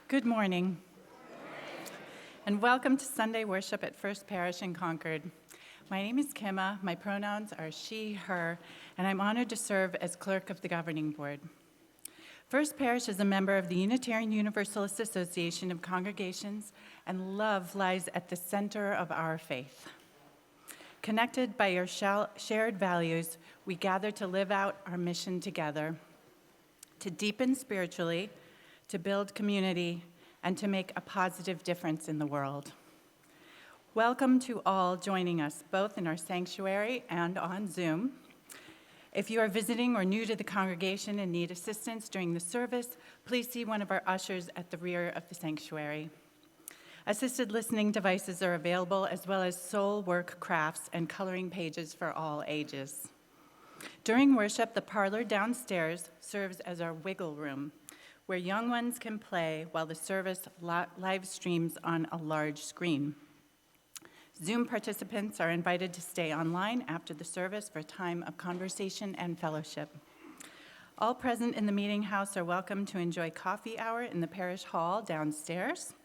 Good morning, and welcome to Sunday worship at First Parish in Concord. My name is Kimma, my pronouns are she, her, and I'm honored to serve as clerk of the governing board. First Parish is a member of the Unitarian Universalist Association of Congregations, and love lies at the center of our faith. Connected by your shared values, we gather to live out our mission together, to deepen spiritually, to build community, and to make a positive difference in the world. Welcome to all joining us, both in our sanctuary and on Zoom. If you are visiting or new to the congregation and need assistance during the service, please see one of our ushers at the rear of the sanctuary. Assisted listening devices are available, as well as soul work crafts and coloring pages for all ages. During worship, the parlor downstairs serves as our wiggle room, where young ones can play while the service live streams on a large screen. Zoom participants are invited to stay online after the service for a time of conversation and fellowship. All present in the meeting house are welcome to enjoy coffee hour in the parish hall downstairs.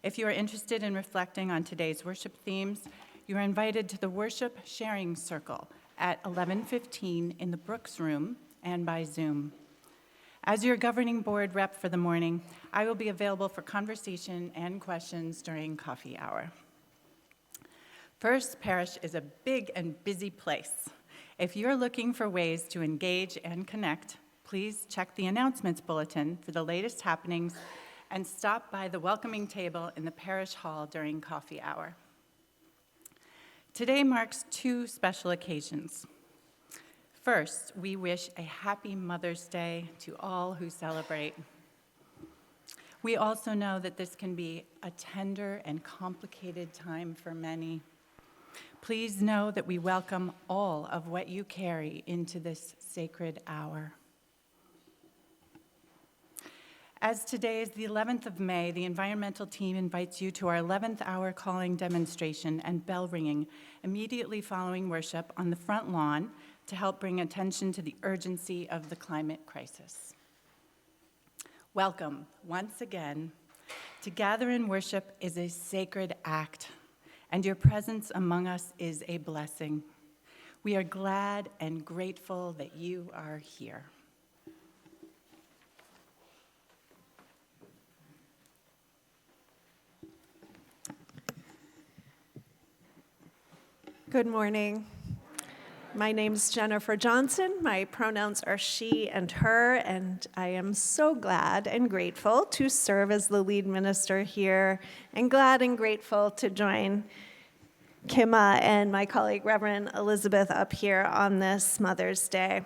If you are interested in reflecting on today's worship themes, you are invited to the worship sharing circle at 11:15 in the Brooks Room and by Zoom. As your governing board rep for the morning, I will be available for conversation and questions during coffee hour. First Parish is a big and busy place. If you're looking for ways to engage and connect, please check the announcements bulletin for the latest happenings and stop by the welcoming table in the parish hall during coffee hour. Today marks two special occasions. First, we wish a happy Mother's Day to all who celebrate. We also know that this can be a tender and complicated time for many. Please know that we welcome all of what you carry into this sacred hour. As today is the 11th of May, the environmental team invites you to our 11th hour calling demonstration and bell ringing immediately following worship on the front lawn to help bring attention to the urgency of the climate crisis. Welcome, once again. To gather in worship is a sacred act, and your presence among us is a blessing. We are glad and grateful that you are here. Good morning. My name's Jennifer Johnson. My pronouns are she and her, and I am so glad and grateful to serve as the lead minister here, and glad and grateful to join Kimma and my colleague Reverend Elizabeth up here on this Mother's Day.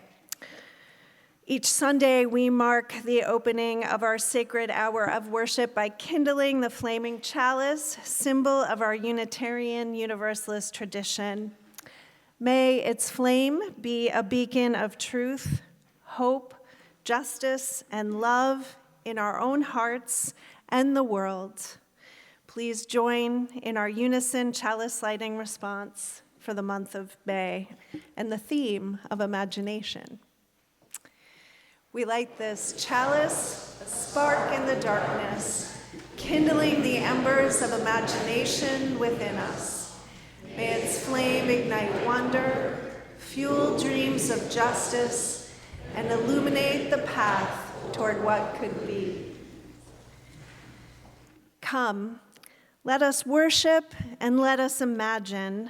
Each Sunday, we mark the opening of our sacred hour of worship by kindling the flaming chalice, symbol of our Unitarian Universalist tradition. May its flame be a beacon of truth, hope, justice, and love in our own hearts and the world. Please join in our unison chalice lighting response for the month of May and the theme of imagination. We light this chalice, a spark in the darkness, kindling the embers of imagination within us. May its flame ignite wonder, fuel dreams of justice, and illuminate the path toward what could be. Come, let us worship and let us imagine.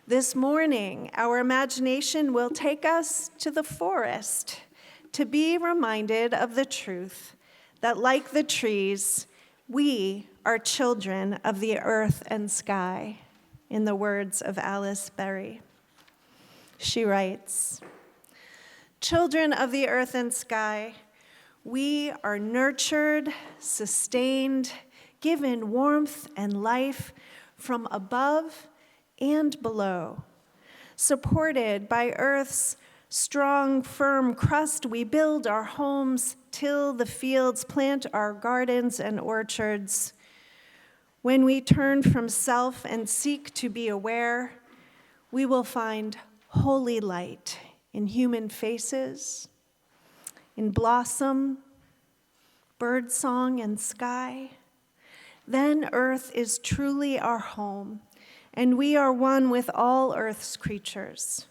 This morning, our imagination will take us to the forest, to be reminded of the truth that, like the trees, we are children of the earth and sky, in the words of Alice Berry. She writes, "Children of the earth and sky, we are nurtured, sustained, given warmth and life from above and below. Supported by earth's strong, firm crust, we build our homes, till the fields, plant our gardens and orchards. When we turn from self and seek to be aware, we will find holy light in human faces, in blossom, birdsong, and sky. Then earth is truly our home, and we are one with all earth's creatures,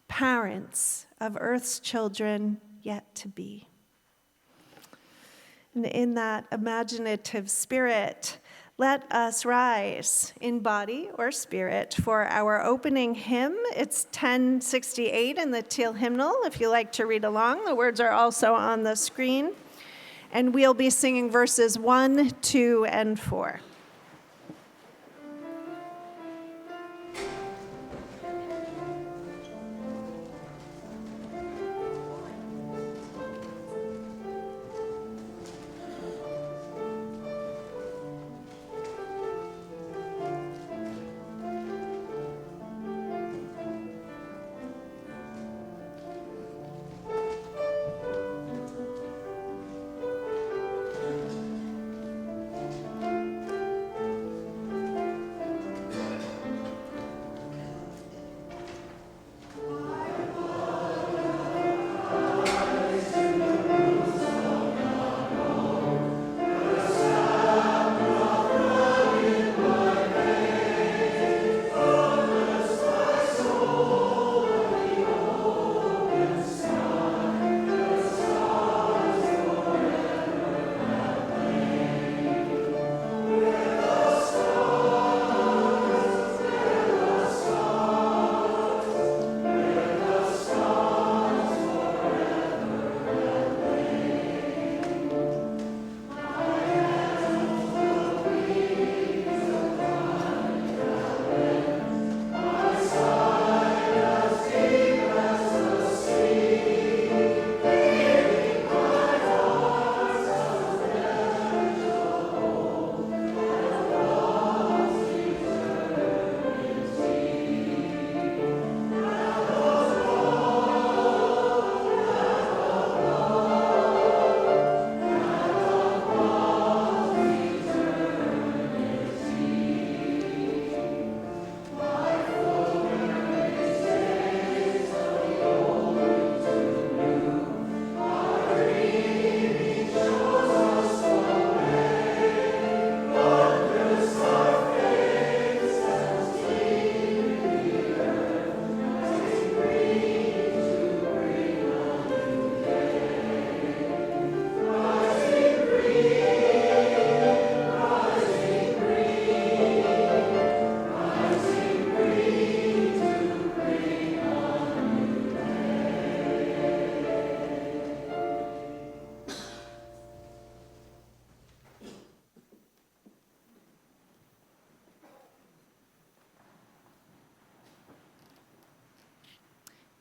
parents of earth's children yet to be." And in that imaginative spirit, let us rise in body or spirit for our opening hymn. It's 1068 in the Teal Hymnal, if you like to read along. The words are also on the screen. And we'll be singing verses 1, 2, and 4.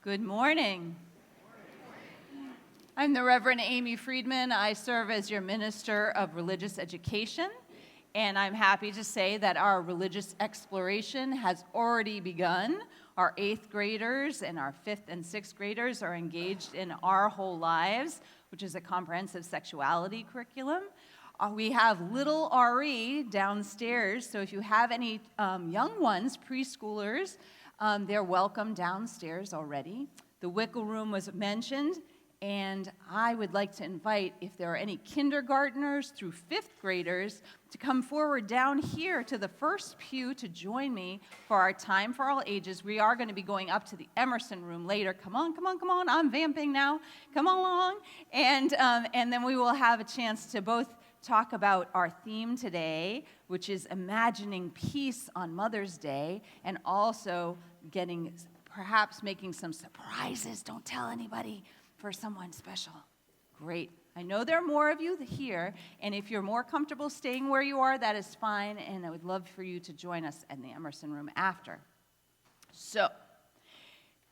Good morning. I'm the Reverend Amy Friedman. I serve as your Minister of Religious Education, and I'm happy to say that our religious exploration has already begun. Our 8th graders and our 5th and 6th graders are engaged in Our Whole Lives, which is a comprehensive sexuality curriculum. We have little RE downstairs, so if you have any young ones, preschoolers, they're welcome downstairs already. The Wickle Room was mentioned, and I would like to invite, if there are any kindergartners through 5th graders, to come forward down here to the first pew to join me for our Time for All Ages. We are going to be going up to the Emerson Room later. Come on, come on, come on. I'm vamping now. Come along. And then we will have a chance to both talk about our theme today, which is imagining peace on Mother's Day, and also perhaps making some surprises, don't tell anybody, for someone special. Great. I know there are more of you here, and if you're more comfortable staying where you are, that is fine, and I would love for you to join us in the Emerson Room after. So,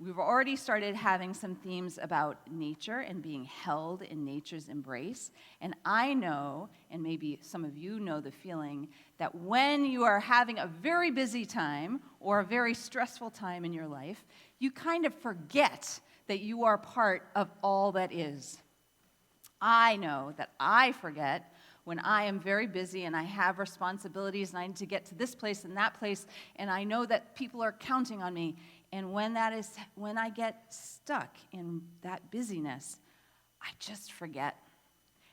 we've already started having some themes about nature and being held in nature's embrace. And I know, and maybe some of you know the feeling, that when you are having a very busy time or a very stressful time in your life, you kind of forget that you are part of all that is. I know that I forget when I am very busy and I have responsibilities and I need to get to this place and that place, and I know that people are counting on me. And when I get stuck in that busyness, I just forget.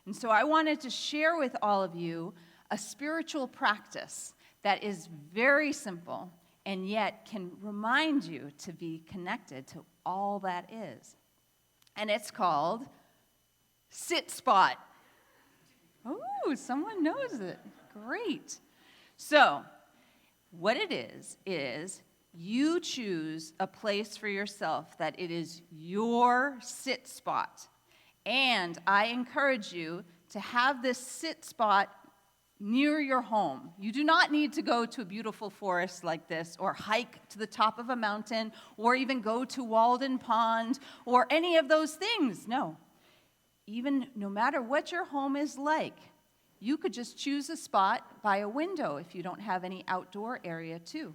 And so I wanted to share with all of you a spiritual practice that is very simple and yet can remind you to be connected to all that is. And it's called Sit Spot. Oh, someone knows it. Great. So, what it is you choose a place for yourself that it is your sit spot. And I encourage you to have this sit spot near your home. You do not need to go to a beautiful forest like this, or hike to the top of a mountain, or even go to Walden Pond, or any of those things. No. Even no matter what your home is like, you could just choose a spot by a window if you don't have any outdoor area too.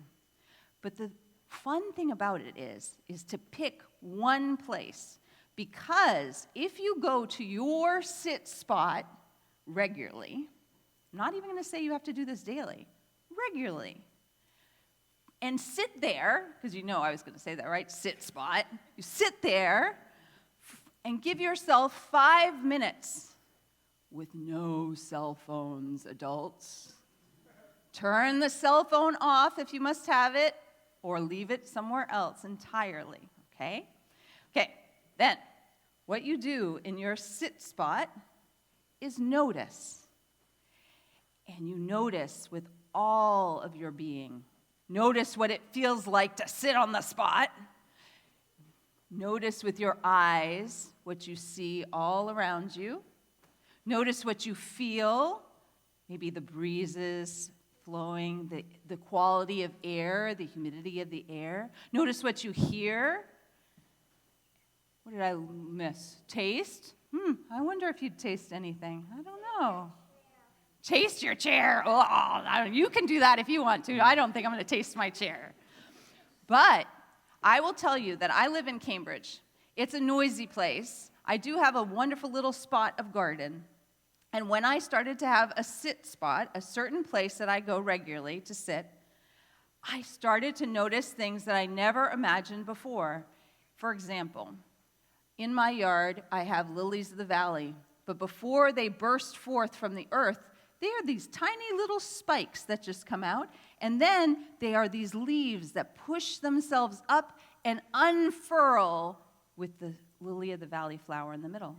But the fun thing about it is to pick one place, because if you go to your sit spot regularly, I'm not even going to say you have to do this daily, regularly, and sit there, because you know I was going to say that, right? Sit spot. You sit there and give yourself 5 minutes with no cell phones, adults. Turn the cell phone off if you must have it, or leave it somewhere else entirely, okay? Okay, then, what you do in your sit spot is notice. And you notice with all of your being. Notice what it feels like to sit on the spot. Notice with your eyes what you see all around you. Notice what you feel, maybe the breezes flowing, the quality of air, the humidity of the air. Notice what you hear. What did I miss? Taste? I wonder if you'd taste anything. I don't know. Taste your chair. Oh, you can do that if you want to. I don't think I'm going to taste my chair. But I will tell you that I live in Cambridge. It's a noisy place. I do have a wonderful little spot of garden. And when I started to have a sit spot, a certain place that I go regularly to sit, I started to notice things that I never imagined before. For example, in my yard, I have lilies of the valley. But before they burst forth from the earth, they are these tiny little spikes that just come out. And then they are these leaves that push themselves up and unfurl with the lily of the valley flower in the middle.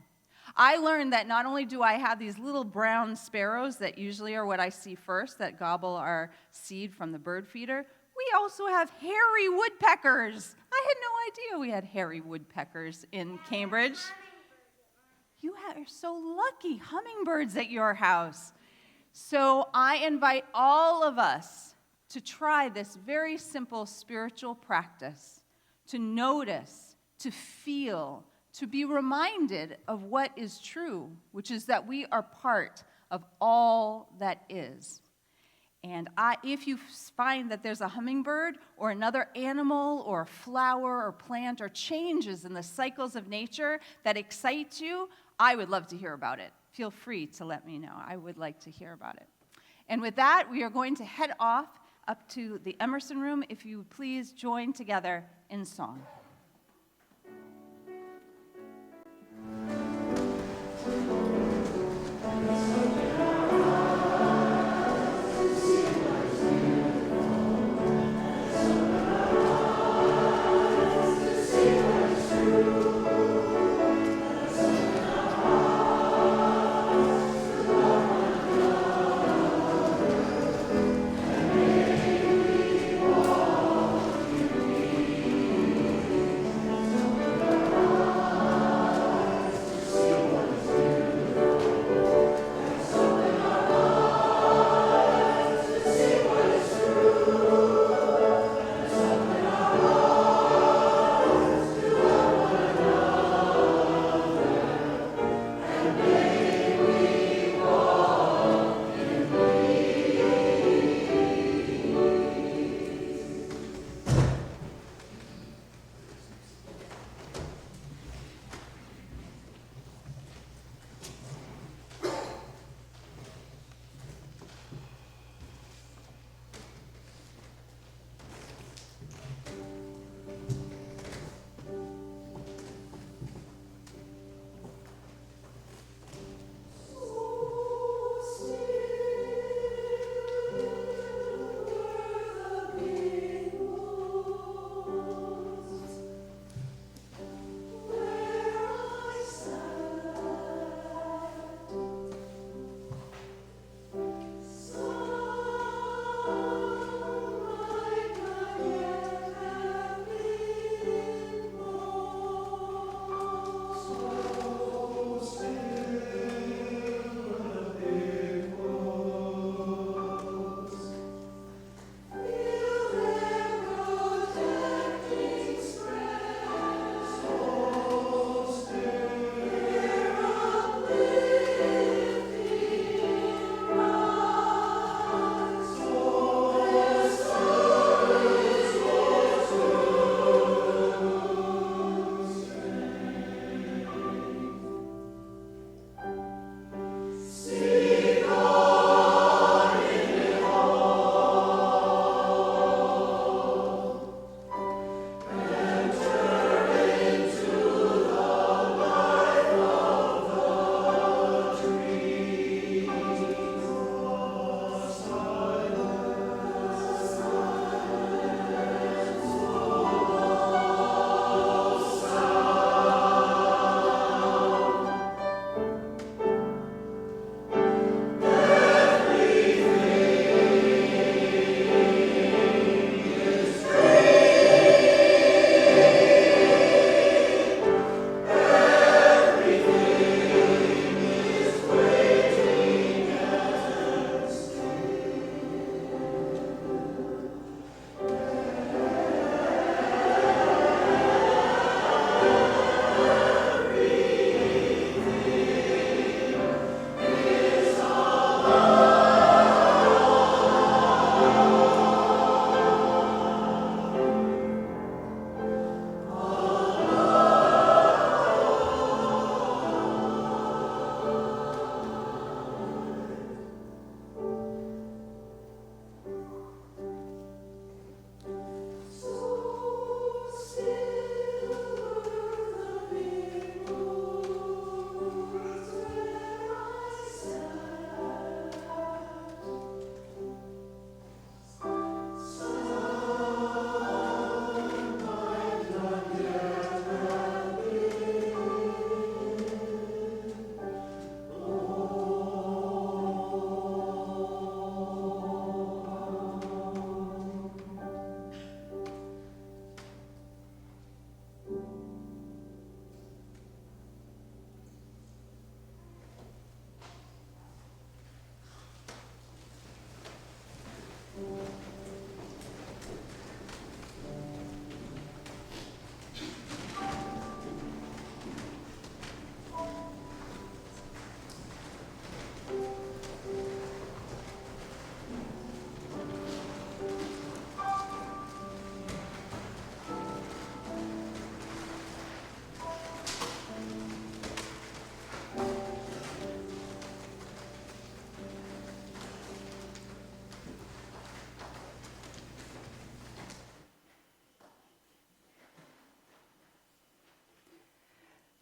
I learned that not only do I have these little brown sparrows that usually are what I see first, that gobble our seed from the bird feeder, we also have hairy woodpeckers. I had no idea we had hairy woodpeckers in Cambridge. You are so lucky, hummingbirds at your house. So I invite all of us to try this very simple spiritual practice, to notice to feel, to be reminded of what is true, which is that we are part of all that is. And if you find that there's a hummingbird or another animal or a flower or plant or changes in the cycles of nature that excite you, I would love to hear about it. Feel free to let me know. I would like to hear about it. And with that, we are going to head off up to the Emerson Room. If you would please join together in song.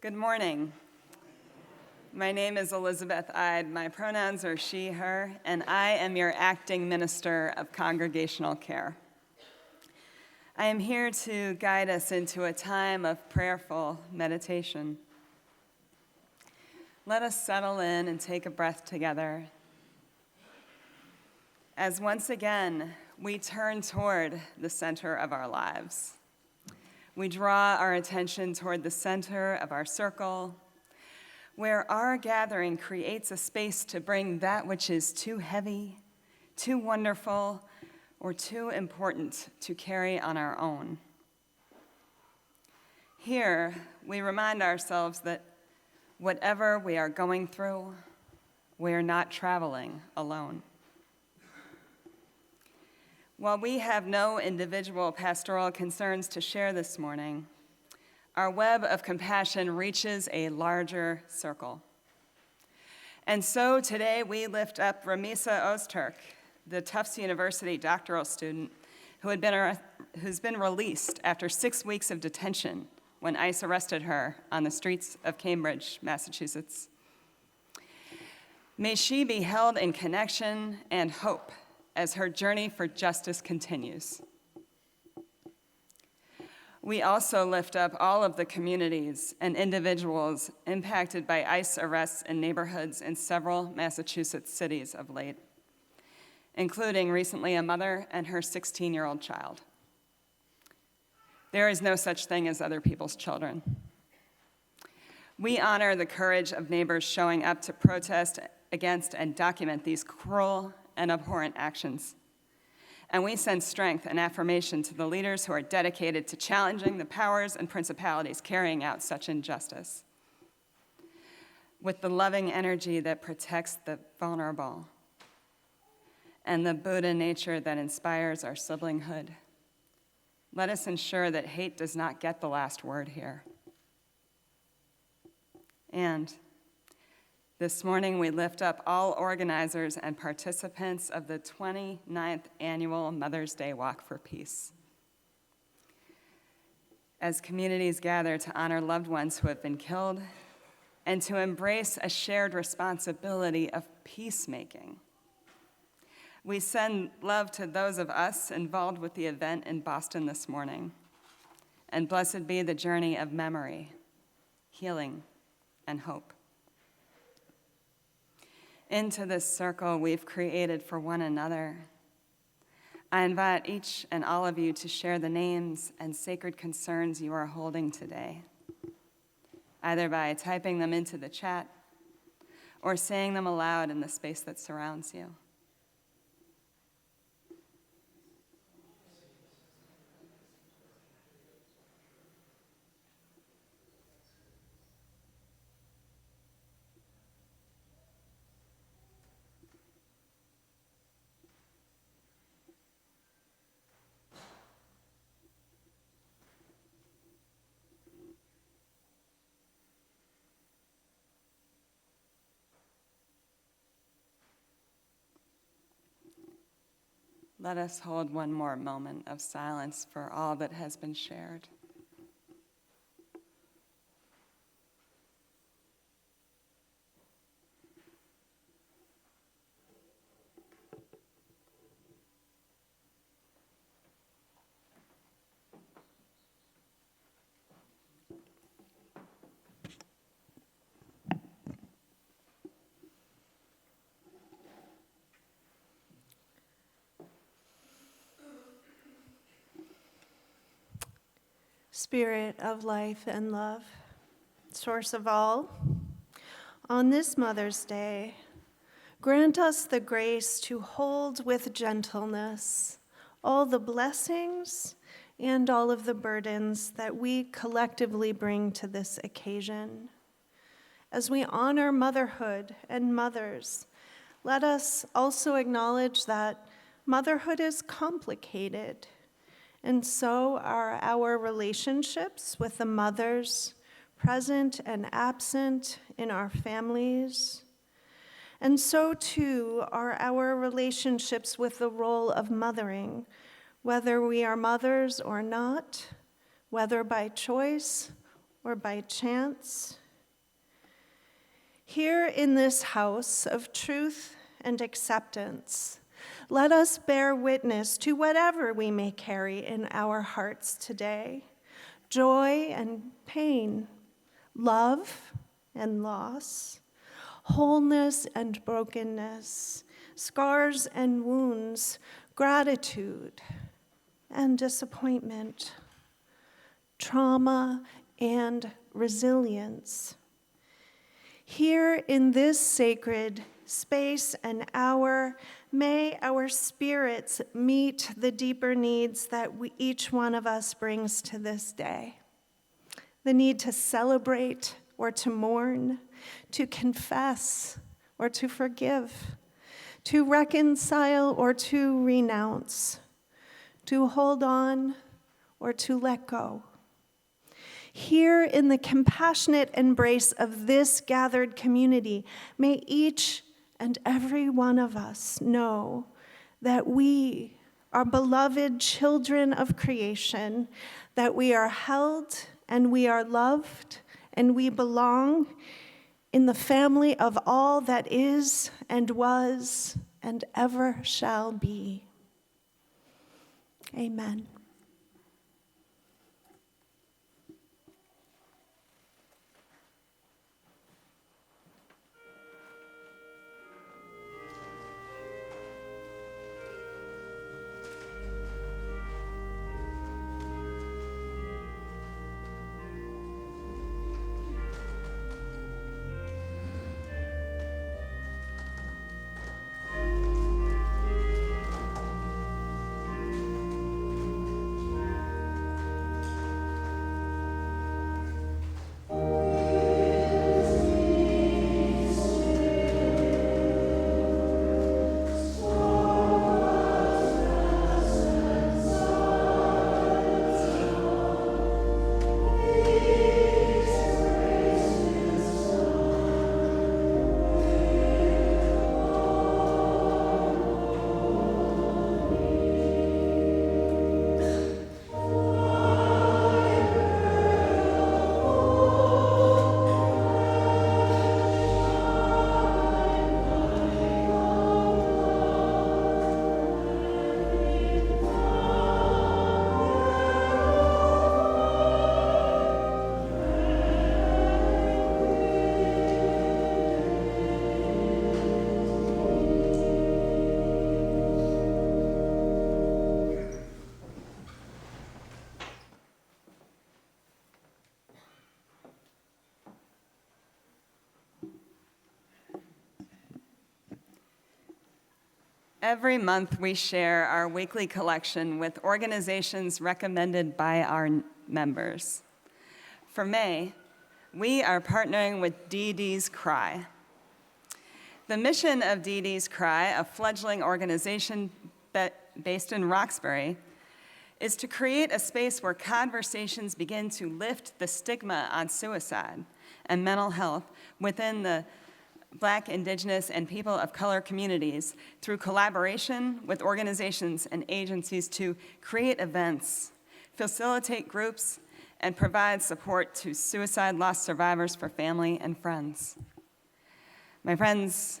Good morning. My name is Elizabeth Ide. My pronouns are she, her, and I am your acting minister of congregational care. I am here to guide us into a time of prayerful meditation. Let us settle in and take a breath together as once again we turn toward the center of our lives. We draw our attention toward the center of our circle, where our gathering creates a space to bring that which is too heavy, too wonderful, or too important to carry on our own. Here, we remind ourselves that whatever we are going through, we are not traveling alone. While we have no individual pastoral concerns to share this morning, our web of compassion reaches a larger circle. And so today we lift up Ramisa Ozturk, the Tufts University doctoral student who's been released after 6 weeks of detention when ICE arrested her on the streets of Cambridge, Massachusetts. May she be held in connection and hope as her journey for justice continues. We also lift up all of the communities and individuals impacted by ICE arrests in neighborhoods in several Massachusetts cities of late, including recently a mother and her 16-year-old child. There is no such thing as other people's children. We honor the courage of neighbors showing up to protest against and document these cruel and abhorrent actions. And we send strength and affirmation to the leaders who are dedicated to challenging the powers and principalities carrying out such injustice with the loving energy that protects the vulnerable and the Buddha nature that inspires our siblinghood. Let us ensure that hate does not get the last word here. And this morning, we lift up all organizers and participants of the 29th Annual Mother's Day Walk for Peace. As communities gather to honor loved ones who have been killed and to embrace a shared responsibility of peacemaking, we send love to those of us involved with the event in Boston this morning. And blessed be the journey of memory, healing, and hope. Into this circle we've created for one another, I invite each and all of you to share the names and sacred concerns you are holding today, either by typing them into the chat or saying them aloud in the space that surrounds you. Let us hold one more moment of silence for all that has been shared. Spirit of life and love, source of all, on this Mother's Day, grant us the grace to hold with gentleness all the blessings and all of the burdens that we collectively bring to this occasion. As we honor motherhood and mothers, let us also acknowledge that motherhood is complicated. And so are our relationships with the mothers present and absent in our families. And so too are our relationships with the role of mothering, whether we are mothers or not, whether by choice or by chance. Here in this house of truth and acceptance, let us bear witness to whatever we may carry in our hearts today: joy and pain, love and loss, wholeness and brokenness, scars and wounds, gratitude and disappointment, trauma and resilience. Here in this sacred space and hour, may our spirits meet the deeper needs that each one of us brings to this day. The need to celebrate or to mourn, to confess or to forgive, to reconcile or to renounce, to hold on or to let go. Here in the compassionate embrace of this gathered community, may each and every one of us know that we are beloved children of creation, that we are held and we are loved and we belong in the family of all that is and was and ever shall be. Amen. Every month, we share our weekly collection with organizations recommended by our members. For May, we are partnering with Dee Dee's Cry. The mission of Dee Dee's Cry, a fledgling organization based in Roxbury, is to create a space where conversations begin to lift the stigma on suicide and mental health within the Black, Indigenous, and people of color communities through collaboration with organizations and agencies to create events, facilitate groups, and provide support to suicide loss survivors for family and friends. My friends,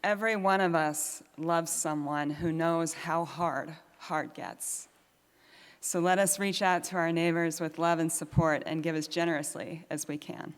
every one of us loves someone who knows how hard gets. So let us reach out to our neighbors with love and support and give as generously as we can.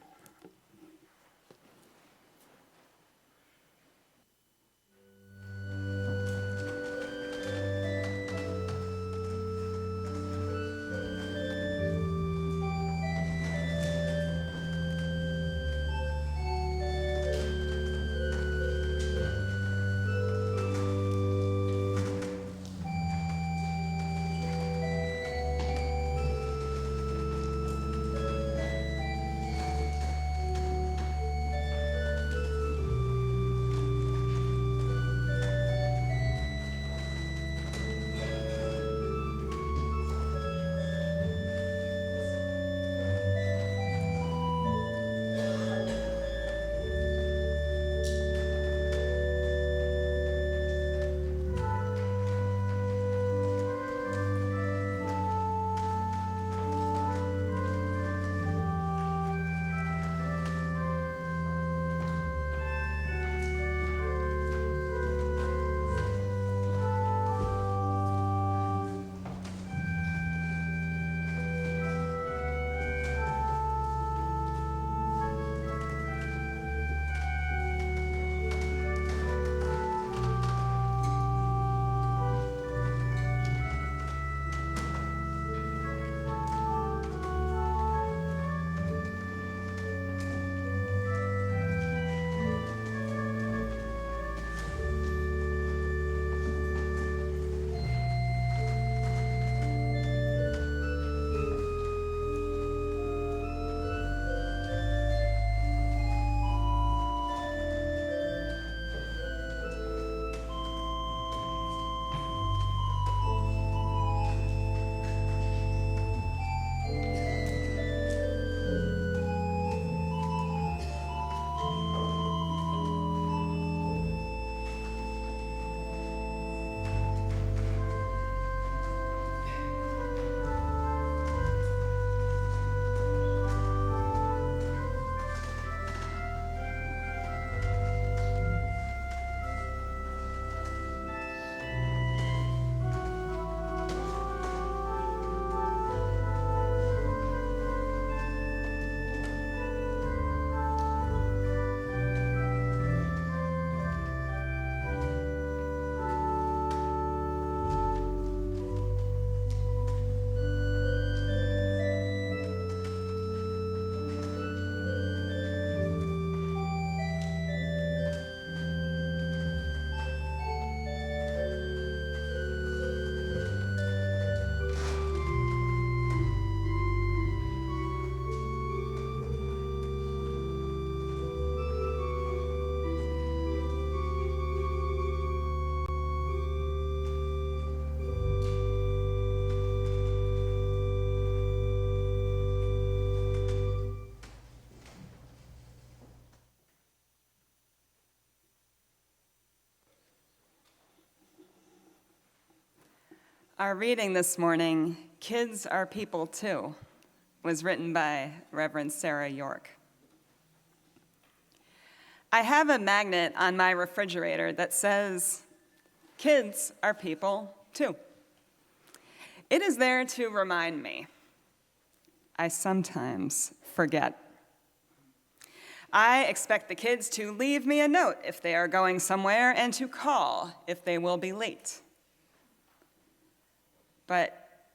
Our reading this morning, Kids Are People Too, was written by Reverend Sarah York. I have a magnet on my refrigerator that says, "Kids are people too." It is there to remind me. I sometimes forget. I expect the kids to leave me a note if they are going somewhere and to call if they will be late. But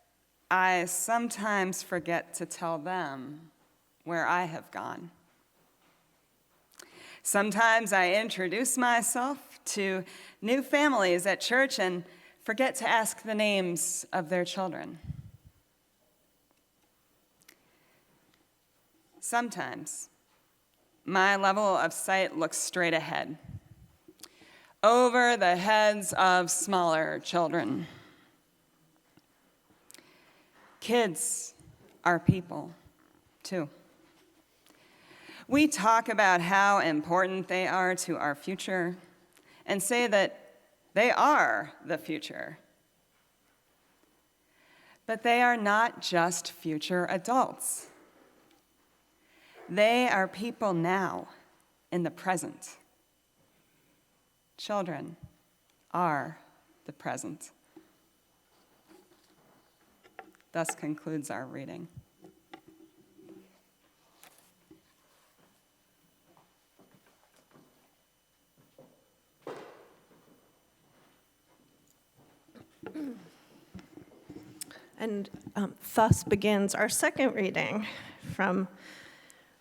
I sometimes forget to tell them where I have gone. Sometimes I introduce myself to new families at church and forget to ask the names of their children. Sometimes my level of sight looks straight ahead, over the heads of smaller children. Kids are people, too. We talk about how important they are to our future and say that they are the future. But they are not just future adults. They are people now, in the present. Children are the present. Thus concludes our reading. And thus begins our second reading from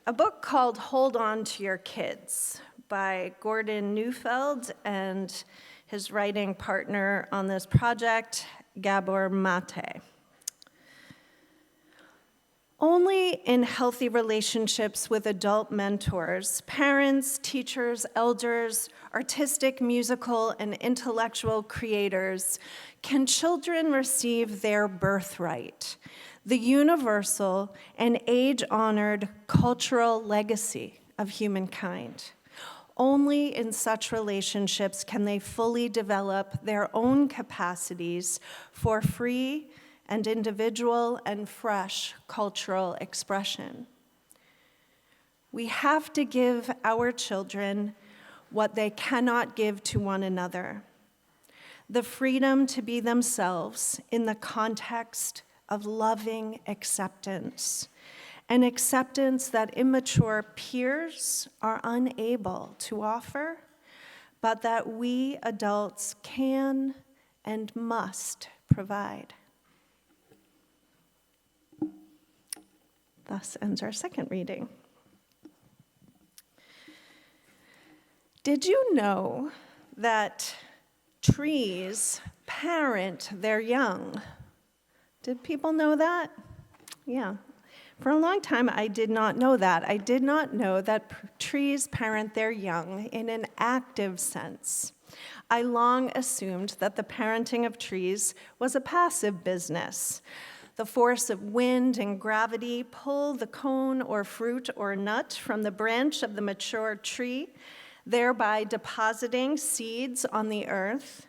a book called Hold On to Your Kids by Gordon Neufeld and his writing partner on this project, Gabor Mate. Only in healthy relationships with adult mentors, parents, teachers, elders, artistic, musical, and intellectual creators can children receive their birthright, the universal and age-honored cultural legacy of humankind. Only in such relationships can they fully develop their own capacities for free and individual and fresh cultural expression. We have to give our children what they cannot give to one another: the freedom to be themselves in the context of loving acceptance, an acceptance that immature peers are unable to offer, but that we adults can and must provide. Thus ends our second reading. Did you know that trees parent their young? Did people know that? Yeah. For a long time, I did not know that. I did not know that trees parent their young in an active sense. I long assumed that the parenting of trees was a passive business. The force of wind and gravity pull the cone or fruit or nut from the branch of the mature tree, thereby depositing seeds on the earth.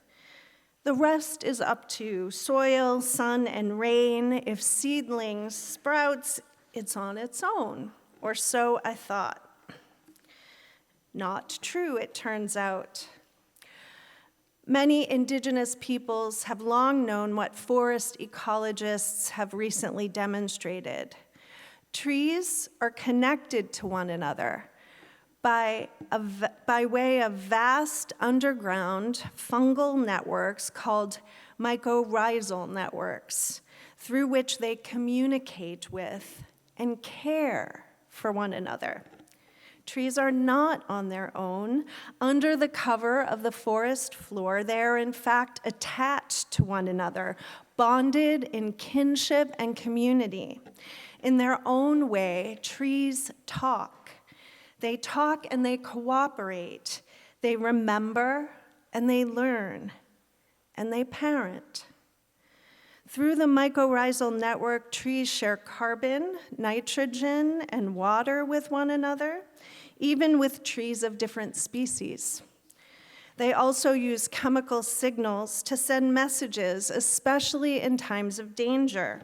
The rest is up to soil, sun, and rain. If seedlings sprouts, it's on its own, or so I thought. Not true, it turns out. Many indigenous peoples have long known what forest ecologists have recently demonstrated. Trees are connected to one another by way of vast underground fungal networks called mycorrhizal networks, through which they communicate with and care for one another. Trees are not on their own. Under the cover of the forest floor, they are in fact attached to one another, bonded in kinship and community. In their own way, trees talk. They talk and they cooperate. They remember and they learn and they parent. Through the mycorrhizal network, trees share carbon, nitrogen, and water with one another, even with trees of different species. They also use chemical signals to send messages, especially in times of danger.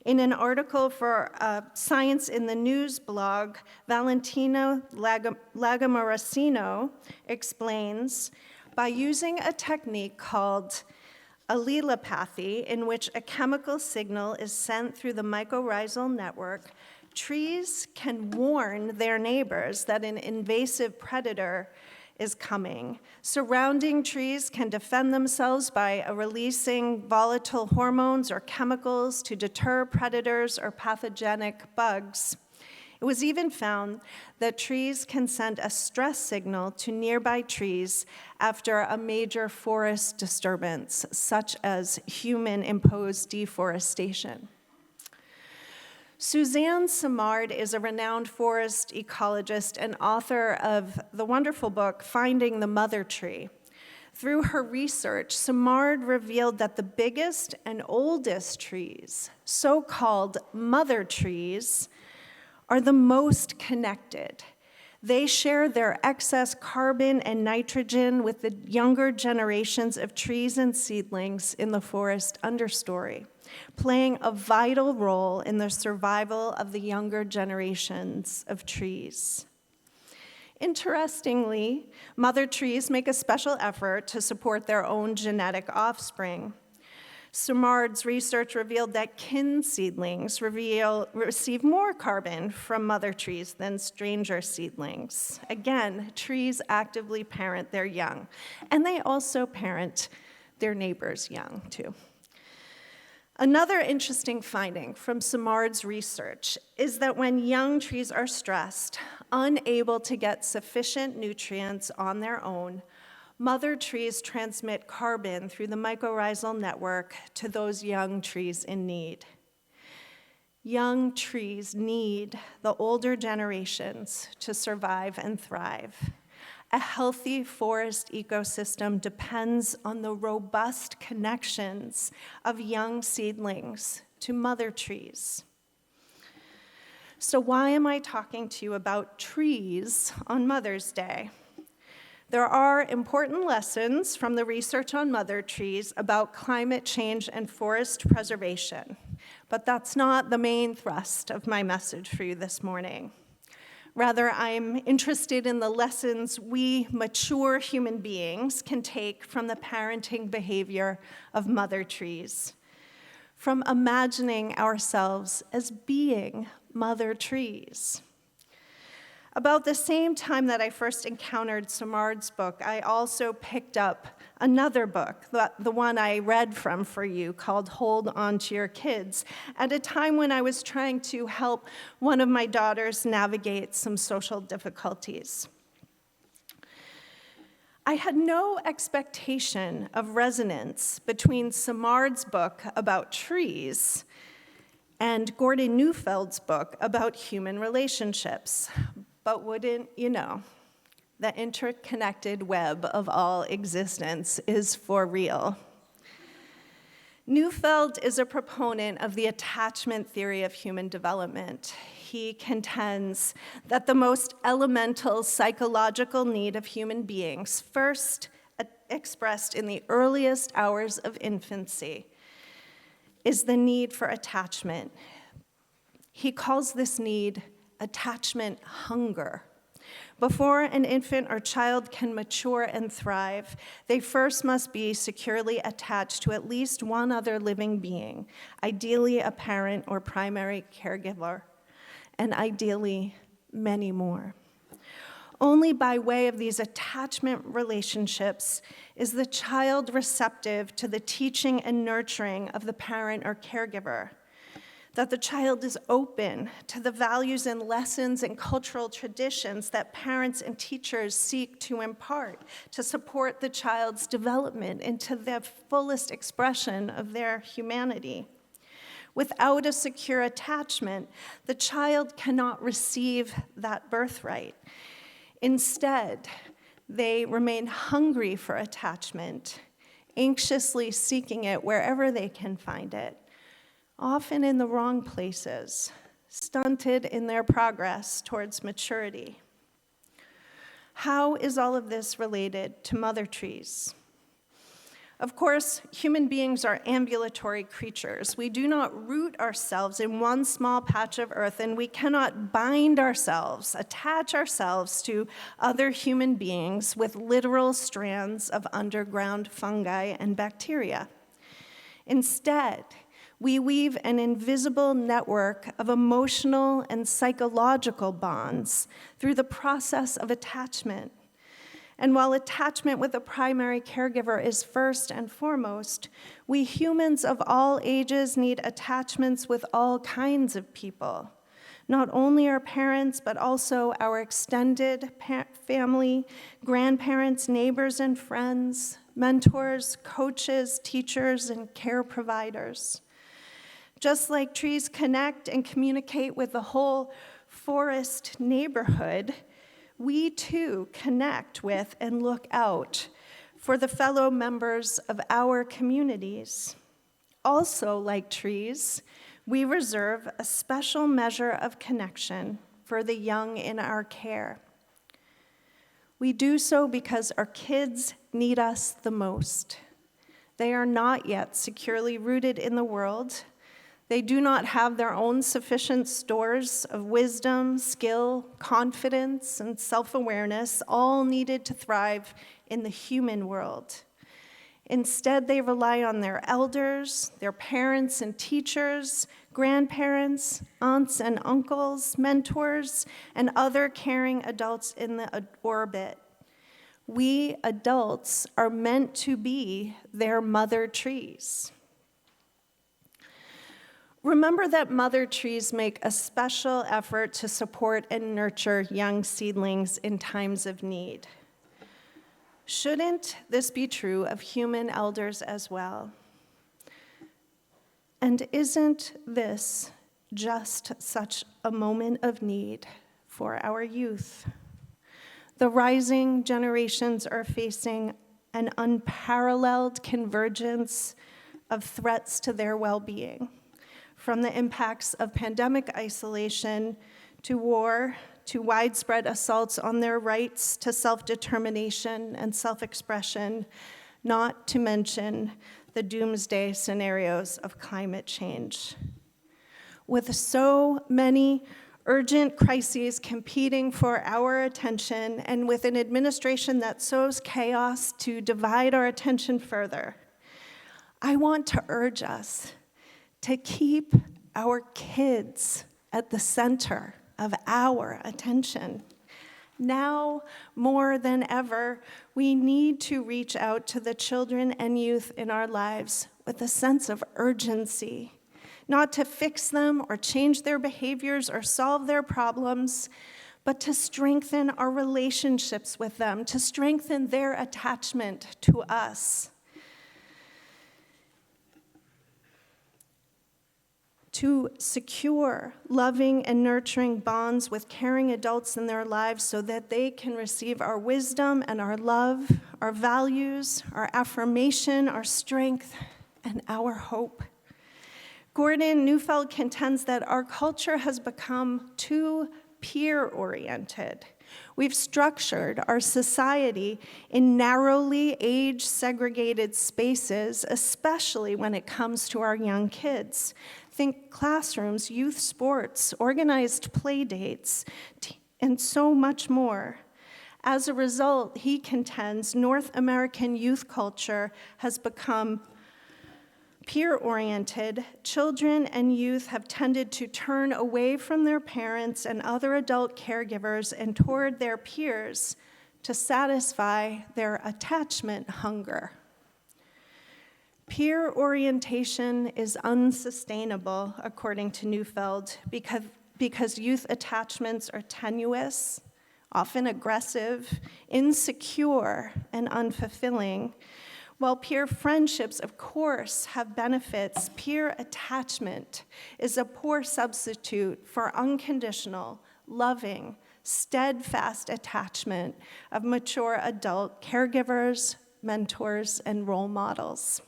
In an article for Science in the News blog, Valentino Lagomaracino explains, by using a technique called allelopathy, in which a chemical signal is sent through the mycorrhizal network, trees can warn their neighbors that an invasive predator is coming. Surrounding trees can defend themselves by releasing volatile hormones or chemicals to deter predators or pathogenic bugs. It was even found that trees can send a stress signal to nearby trees after a major forest disturbance, such as human-imposed deforestation. Suzanne Simard is a renowned forest ecologist and author of the wonderful book, Finding the Mother Tree. Through her research, Simard revealed that the biggest and oldest trees, so-called mother trees, are the most connected. They share their excess carbon and nitrogen with the younger generations of trees and seedlings in the forest understory, playing a vital role in the survival of the younger generations of trees. Interestingly, mother trees make a special effort to support their own genetic offspring. Simard's research revealed that kin seedlings receive more carbon from mother trees than stranger seedlings. Again, trees actively parent their young, and they also parent their neighbors' young, too. Another interesting finding from Simard's research is that when young trees are stressed, unable to get sufficient nutrients on their own, mother trees transmit carbon through the mycorrhizal network to those young trees in need. Young trees need the older generations to survive and thrive. A healthy forest ecosystem depends on the robust connections of young seedlings to mother trees. So why am I talking to you about trees on Mother's Day? There are important lessons from the research on mother trees about climate change and forest preservation, but that's not the main thrust of my message for you this morning. Rather, I'm interested in the lessons we mature human beings can take from the parenting behavior of mother trees, from imagining ourselves as being mother trees. About the same time that I first encountered Simard's book, I also picked up another book, the one I read from for you, called Hold On to Your Kids, at a time when I was trying to help one of my daughters navigate some social difficulties. I had no expectation of resonance between Simard's book about trees and Gordon Neufeld's book about human relationships. But wouldn't you know, the interconnected web of all existence is for real. Neufeld is a proponent of the attachment theory of human development. He contends that the most elemental psychological need of human beings, first expressed in the earliest hours of infancy, is the need for attachment. He calls this need attachment hunger. Before an infant or child can mature and thrive, they first must be securely attached to at least one other living being, ideally a parent or primary caregiver, and ideally many more. Only by way of these attachment relationships is the child receptive to the teaching and nurturing of the parent or caregiver, that the child is open to the values and lessons and cultural traditions that parents and teachers seek to impart to support the child's development into the fullest expression of their humanity. Without a secure attachment, the child cannot receive that birthright. Instead, they remain hungry for attachment, anxiously seeking it wherever they can find it, often in the wrong places, stunted in their progress towards maturity. How is all of this related to mother trees? Of course, human beings are ambulatory creatures. We do not root ourselves in one small patch of earth, and we cannot bind ourselves, attach ourselves to other human beings with literal strands of underground fungi and bacteria. Instead, we weave an invisible network of emotional and psychological bonds through the process of attachment. And while attachment with a primary caregiver is first and foremost, we humans of all ages need attachments with all kinds of people. Not only our parents, but also our extended family, grandparents, neighbors and friends, mentors, coaches, teachers, and care providers. Just like trees connect and communicate with the whole forest neighborhood, we too connect with and look out for the fellow members of our communities. Also, like trees, we reserve a special measure of connection for the young in our care. We do so because our kids need us the most. They are not yet securely rooted in the world. They do not have their own sufficient stores of wisdom, skill, confidence, and self-awareness, all needed to thrive in the human world. Instead, they rely on their elders, their parents and teachers, grandparents, aunts and uncles, mentors, and other caring adults in the orbit. We adults are meant to be their mother trees. Remember that mother trees make a special effort to support and nurture young seedlings in times of need. Shouldn't this be true of human elders as well? And isn't this just such a moment of need for our youth? The rising generations are facing an unparalleled convergence of threats to their well-being. From the impacts of pandemic isolation to war, to widespread assaults on their rights to self-determination and self-expression, not to mention the doomsday scenarios of climate change. With so many urgent crises competing for our attention, and with an administration that sows chaos to divide our attention further, I want to urge us to keep our kids at the center of our attention. Now, more than ever, we need to reach out to the children and youth in our lives with a sense of urgency, not to fix them or change their behaviors or solve their problems, but to strengthen our relationships with them, to strengthen their attachment to us. To secure loving and nurturing bonds with caring adults in their lives so that they can receive our wisdom and our love, our values, our affirmation, our strength, and our hope. Gordon Neufeld contends that our culture has become too peer-oriented. We've structured our society in narrowly age-segregated spaces, especially when it comes to our young kids. Think classrooms, youth sports, organized play dates, and so much more. As a result, he contends North American youth culture has become peer-oriented. Children and youth have tended to turn away from their parents and other adult caregivers and toward their peers to satisfy their attachment hunger. Peer orientation is unsustainable, according to Neufeld, because youth attachments are tenuous, often aggressive, insecure, and unfulfilling. While peer friendships, of course, have benefits, peer attachment is a poor substitute for unconditional, loving, steadfast attachment of mature adult caregivers, mentors, and role models.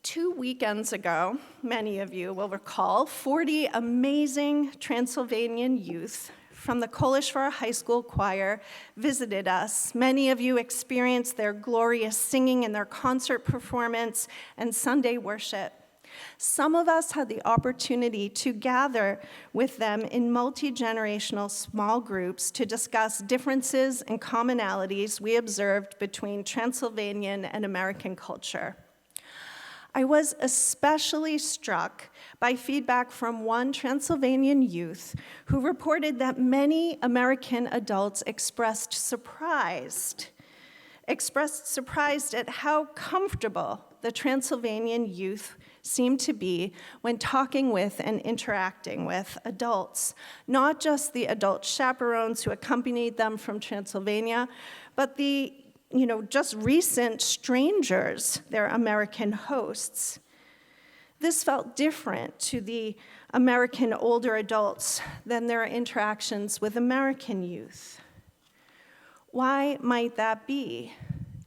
2 weekends ago, many of you will recall, 40 amazing Transylvanian youth from the Kolishvar High School Choir visited us. Many of you experienced their glorious singing in their concert performance and Sunday worship. Some of us had the opportunity to gather with them in multi-generational small groups to discuss differences and commonalities we observed between Transylvanian and American culture. I was especially struck by feedback from one Transylvanian youth who reported that many American adults expressed surprised at how comfortable the Transylvanian youth seemed to be when talking with and interacting with adults, not just the adult chaperones who accompanied them from Transylvania, but the just recent strangers, their American hosts. This felt different to the American older adults than their interactions with American youth. Why might that be?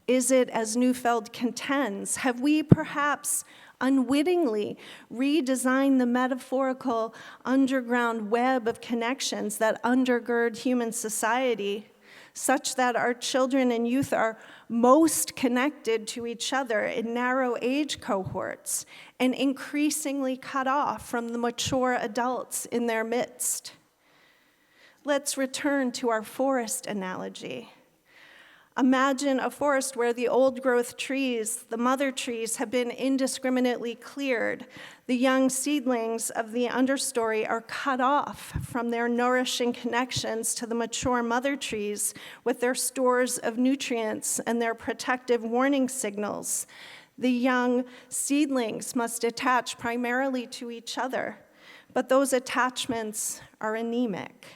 Is it, as Neufeld contends, have we perhaps unwittingly redesigned the metaphorical underground web of connections that undergird human society, such that our children and youth are most connected to each other in narrow age cohorts and increasingly cut off from the mature adults in their midst? Let's return to our forest analogy. Imagine a forest where the old-growth trees, the mother trees, have been indiscriminately cleared. The young seedlings of the understory are cut off from their nourishing connections to the mature mother trees with their stores of nutrients and their protective warning signals. The young seedlings must attach primarily to each other, but those attachments are anemic.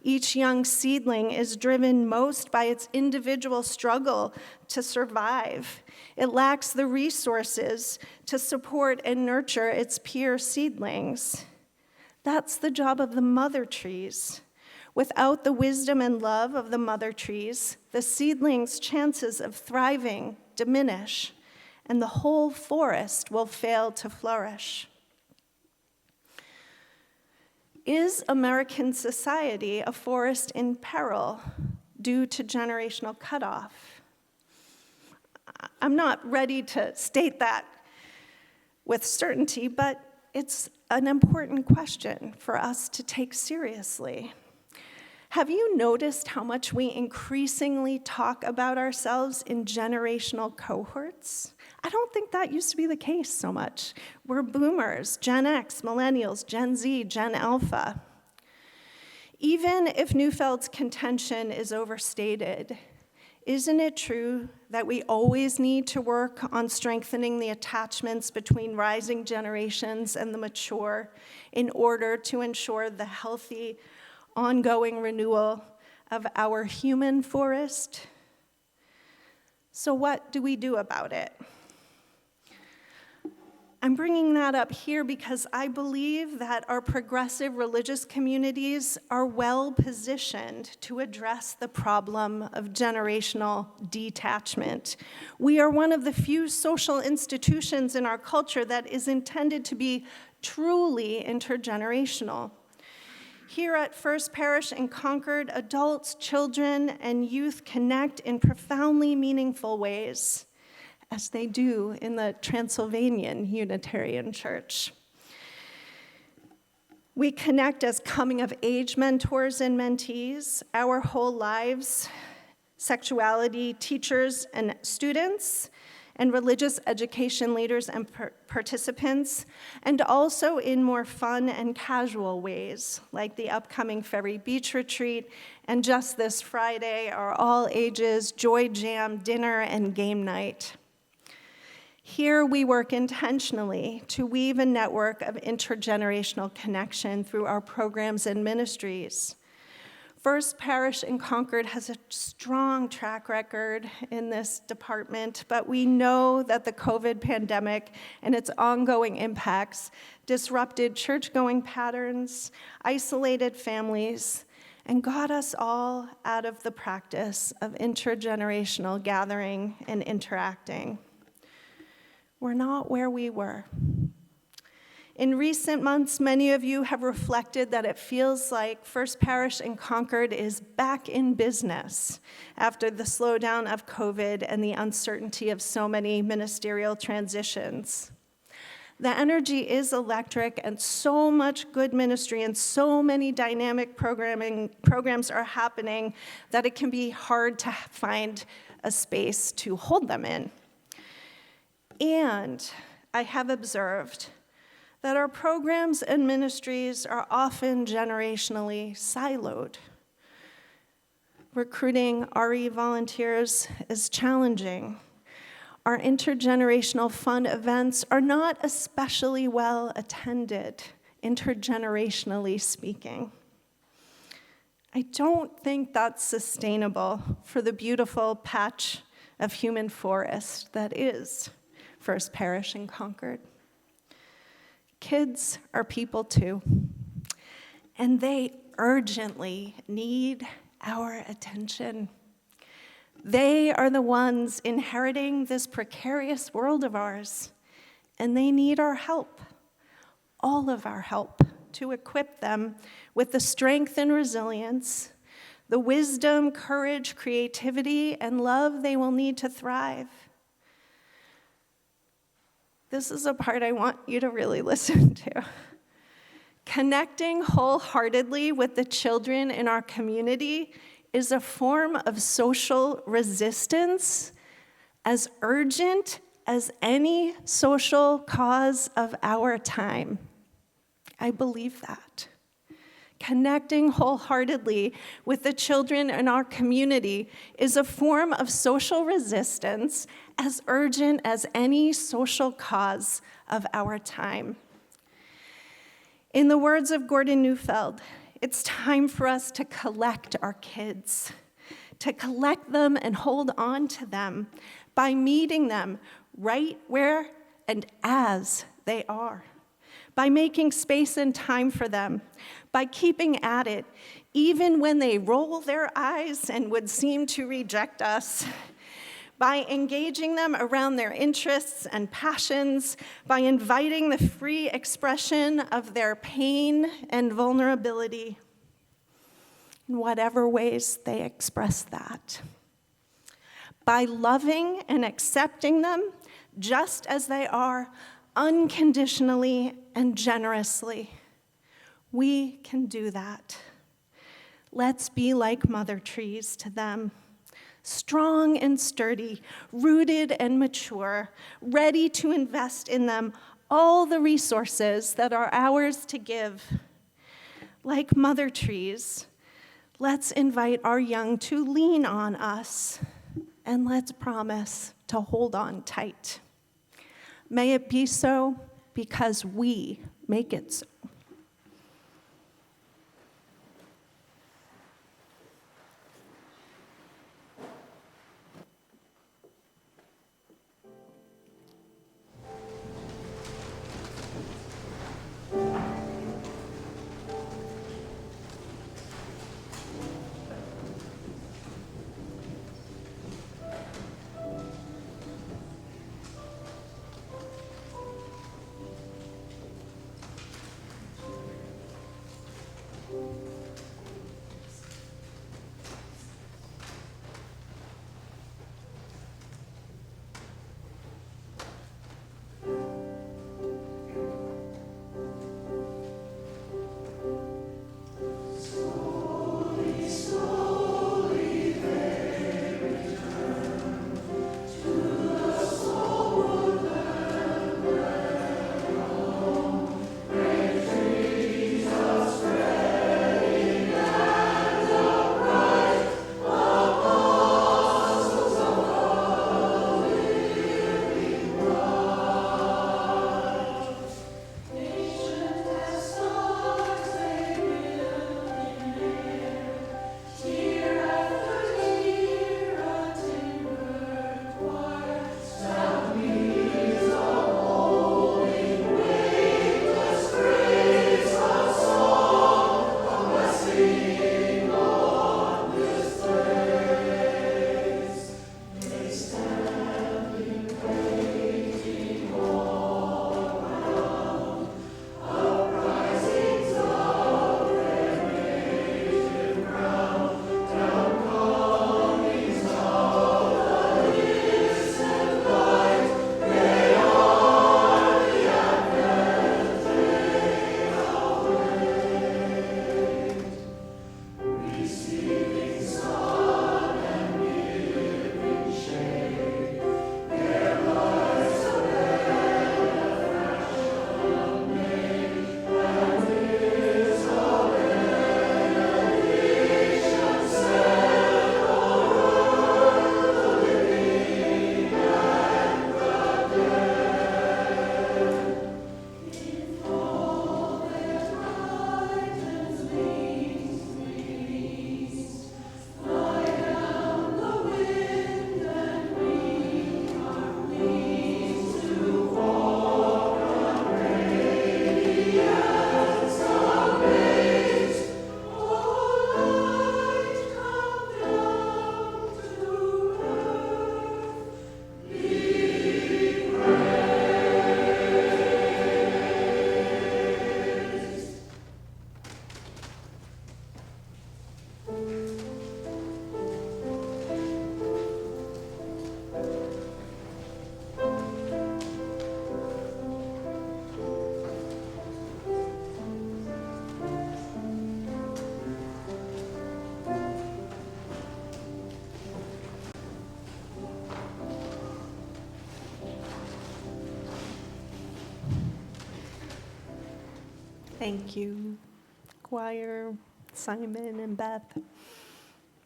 Each young seedling is driven most by its individual struggle to survive. It lacks the resources to support and nurture its peer seedlings. That's the job of the mother trees. Without the wisdom and love of the mother trees, the seedlings' chances of thriving diminish, and the whole forest will fail to flourish. Is American society a forest in peril due to generational cutoff? I'm not ready to state that with certainty, but it's an important question for us to take seriously. Have you noticed how much we increasingly talk about ourselves in generational cohorts? I don't think that used to be the case so much. We're boomers, Gen X, millennials, Gen Z, Gen Alpha. Even if Neufeld's contention is overstated, isn't it true that we always need to work on strengthening the attachments between rising generations and the mature in order to ensure the healthy, ongoing renewal of our human forest? So what do we do about it? I'm bringing that up here because I believe that our progressive religious communities are well positioned to address the problem of generational detachment. We are one of the few social institutions in our culture that is intended to be truly intergenerational. Here at First Parish in Concord, adults, children, and youth connect in profoundly meaningful ways, as they do in the Transylvanian Unitarian Church. We connect as coming-of-age mentors and mentees, our whole lives, sexuality teachers and students, and religious education leaders and participants, and also in more fun and casual ways, like the upcoming Ferry Beach Retreat, and just this Friday, our all-ages Joy Jam dinner and game night. Here we work intentionally to weave a network of intergenerational connection through our programs and ministries. First Parish in Concord has a strong track record in this department, but we know that the COVID pandemic and its ongoing impacts disrupted church-going patterns, isolated families, and got us all out of the practice of intergenerational gathering and interacting. We're not where we were. In recent months, many of you have reflected that it feels like First Parish in Concord is back in business after the slowdown of COVID and the uncertainty of so many ministerial transitions. The energy is electric, and so much good ministry and so many dynamic programs are happening that it can be hard to find a space to hold them in. And I have observed that our programs and ministries are often generationally siloed. Recruiting RE volunteers is challenging. Our intergenerational fun events are not especially well attended, intergenerationally speaking. I don't think that's sustainable for the beautiful patch of human forest that is First Parish in Concord. Kids are people too, and they urgently need our attention. They are the ones inheriting this precarious world of ours, and they need our help, all of our help, to equip them with the strength and resilience, the wisdom, courage, creativity, and love they will need to thrive. This is a part I want you to really listen to. Connecting wholeheartedly with the children in our community is a form of social resistance as urgent as any social cause of our time. I believe that. Connecting wholeheartedly with the children in our community is a form of social resistance as urgent as any social cause of our time. In the words of Gordon Neufeld, it's time for us to collect our kids, to collect them and hold on to them by meeting them right where and as they are, by making space and time for them, by keeping at it, even when they roll their eyes and would seem to reject us, by engaging them around their interests and passions, by inviting the free expression of their pain and vulnerability, in whatever ways they express that. By loving and accepting them just as they are, unconditionally and generously. We can do that. Let's be like mother trees to them, strong and sturdy, rooted and mature, ready to invest in them all the resources that are ours to give. Like mother trees, let's invite our young to lean on us, and let's promise to hold on tight. May it be so because we make it so. Thank you, choir, Simon and Beth.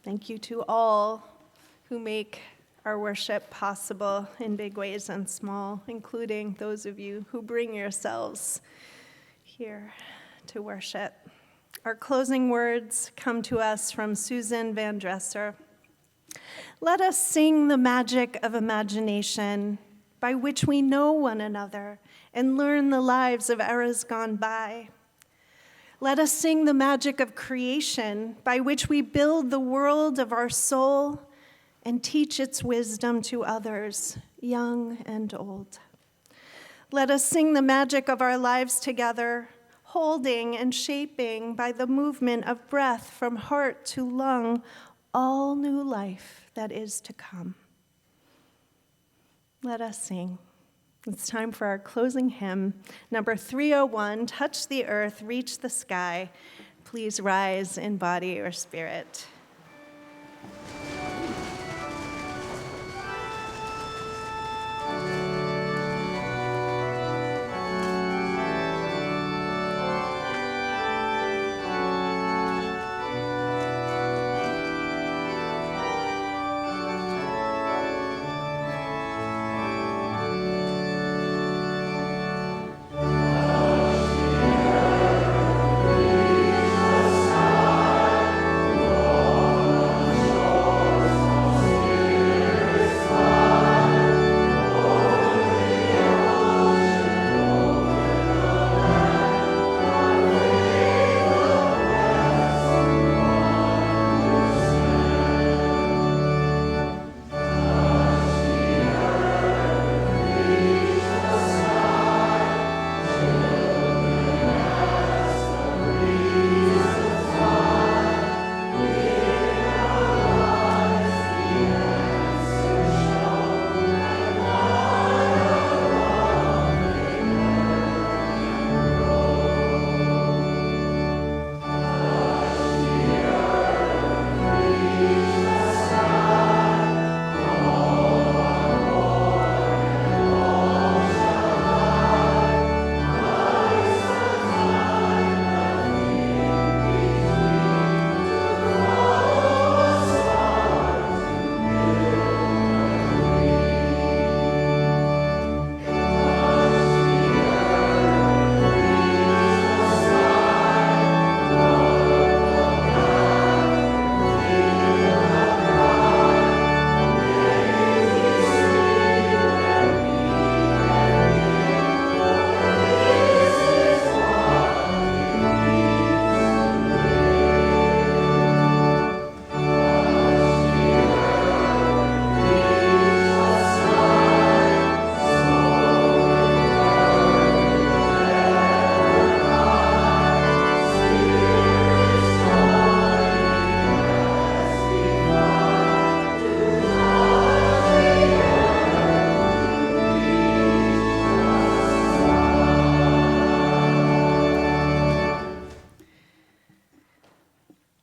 Thank you to all who make our worship possible in big ways and small, including those of you who bring yourselves here to worship. Our closing words come to us from Susan Van Dresser. Let us sing the magic of imagination by which we know one another and learn the lives of eras gone by. Let us sing the magic of creation by which we build the world of our soul and teach its wisdom to others, young and old. Let us sing the magic of our lives together, holding and shaping by the movement of breath from heart to lung, all new life that is to come. Let us sing. It's time for our closing hymn, number 301, Touch the Earth, Reach the Sky. Please rise in body or spirit.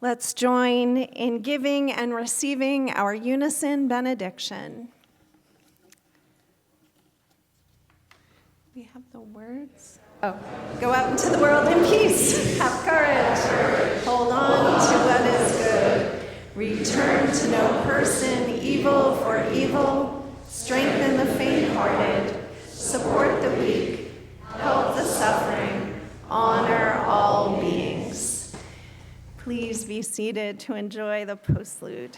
Let's join in giving and receiving our unison benediction. We have the words. Oh, go out into the world in peace. Have courage. Hold on to what is good. Return to no person evil for evil. Strengthen the faint-hearted. Support the weak. Help the suffering. Honor all beings. Please be seated to enjoy the postlude.